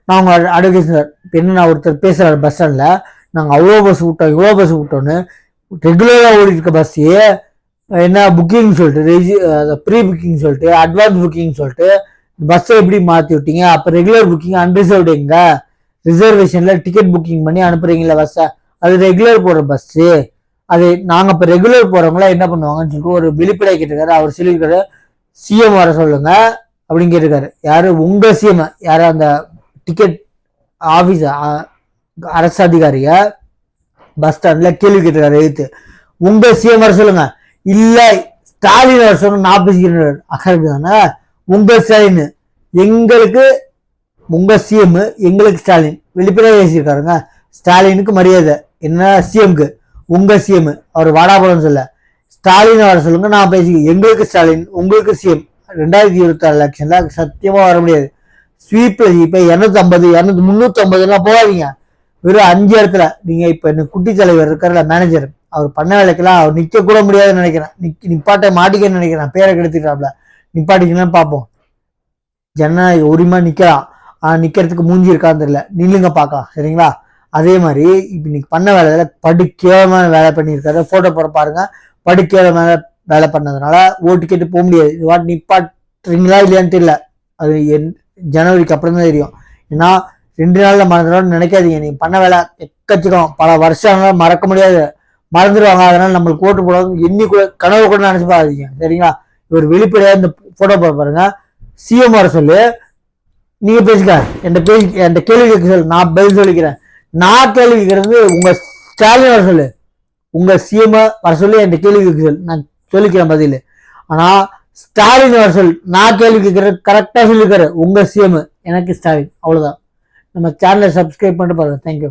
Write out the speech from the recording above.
நான் உங்க advocate sir என்ன நான் ஒருத்தர் பேசுறாரு பஸ் ஸ்டாண்ட்ல, நாங்கள் அவ்வளோ பஸ் விட்டோம் இவ்வளோ பஸ் விட்டோன்னு, ரெகுலராக ஓடி இருக்க பஸ்ஸையே என்ன புக்கிங் சொல்லிட்டு ப்ரீ புக்கிங் சொல்லிட்டு அட்வான்ஸ் புக்கிங் சொல்லிட்டு பஸ்ஸை எப்படி மாற்றி விட்டீங்க? அப்போ ரெகுலர் புக்கிங் அன்ரிசர்வ்டு எங்க? ரிசர்வேஷன்ல டிக்கெட் புக்கிங் பண்ணி அனுப்புறீங்களா பஸ்ஸை? அது ரெகுலர் போடுற பஸ்ஸு. அது நாங்கள் இப்போ ரெகுலர் போகிறவங்களாம் என்ன பண்ணுவாங்கன்னு சொல்லிட்டு ஒரு வெளிப்படை கேட்டிருக்காரு. அவர் சொல்லியிருக்காரு சிஎம் வர சொல்லுங்க அப்படின்னு கேட்டிருக்காரு. யாரு? உங்க சிஎம். யாரு? அந்த டிக்கெட் ஆஃபீஸ் அரசு அதிகாரிய பஸ் ஸ்டாண்ட்ல கேள்வி கேட்டிருக்காரு. எழுத்து உங்க சிஎம் வர சொல்லுங்க. இல்ல ஸ்டாலின் வர சொல்லுங்க. நான் பேசிக்கிறேன் தானே. உங்க ஸ்டாலின் எங்களுக்கு, உங்க சிஎம் எங்களுக்கு ஸ்டாலின் வெளிப்படையாக பேசியிருக்காருங்க. ஸ்டாலினுக்கு மரியாதை என்ன? சிஎம்க்கு உங்க சிஎம். அவர் வாடாபுரம் சொல்ல ஸ்டாலின் வர சொல்லுங்க. நான் பேசி எங்களுக்கு ஸ்டாலின் உங்களுக்கு சிஎம். 2026 எலெக்ஷன்ல சத்தியமா வர முடியாது. ஸ்வீப்ல இப்ப 250 350 எல்லாம் போகாதீங்க. வெறும் 5 இடத்துல நீங்க இப்ப என்ன குட்டி தலைவர் இருக்காருல்ல மேனேஜர், அவர் பண்ண வேலைக்கெல்லாம் அவர் நிக்க கூட முடியாதுன்னு நினைக்கிறேன். நிப்பாட்ட மாட்டிக்கன்னு நினைக்கிறேன். பேரை கெடுத்துட்டாப்ல. நிப்பாட்டிக்கலாம்னு பார்ப்போம். ஜனநாயக உரிமை நிக்கலாம். ஆனா நிக்கிறதுக்கு மூஞ்சி இருக்கான்னு தெரியல. நில்லுங்க பார்க்கலாம். சரிங்களா? அதே மாதிரி இப்ப இன்னைக்கு பண்ண வேலையில படுக்கேவமான வேலை பண்ணியிருக்காரு. போட்டோ போற பாருங்க. படுக்கேவமான வேலை பண்ணதுனால ஓட்டு கேட்டு போக முடியாது. இது வாட்டி நிப்பாட்டுறீங்களா இல்லையான்னு தெரியல. அது ஜனவரிக்கு அப்புறம் தான் தெரியும். ஏன்னா 2 நாள்ல மறந்துடும் நினைக்காதீங்க. நீ பண்ண வேலை எக்கச்சிக்கும். பல வருஷம் மறக்க முடியாது. மறந்துடுவாங்க. அதனால நம்மளுக்கு ஓட்டு போடுவாங்க எண்ணி கூட கனவு கூட நினைச்சு பாருங்க. சரிங்களா? இவர் வெளிப்படையா இந்த போட்டோ போட பாருங்க. சிஎம் வர சொல்லு. நீங்க பேசிக்க. என் கேள்வி கேட்க சொல்லு. நான் பதில் சொல்லிக்கிறேன். நான் கேள்வி கேட்கறது உங்க ஸ்டாலின் வர சொல்லு. உங்க சிஎம் வர சொல்லி என் கேள்வி கேட்க சொல்லு. நான் சொல்லிக்கிறேன் பதில். ஆனா ஸ்டாலின் வர சொல்லு. நான் கேள்வி கேட்கறது கரெக்டா சொல்லிருக்காரு உங்க சிஎம் எனக்கு ஸ்டாலின். அவ்வளவுதான். நம்ம சேனலை சப்ஸ்கிரைப் பண்ணிட்டு பாருங்க. தேங்க்யூ.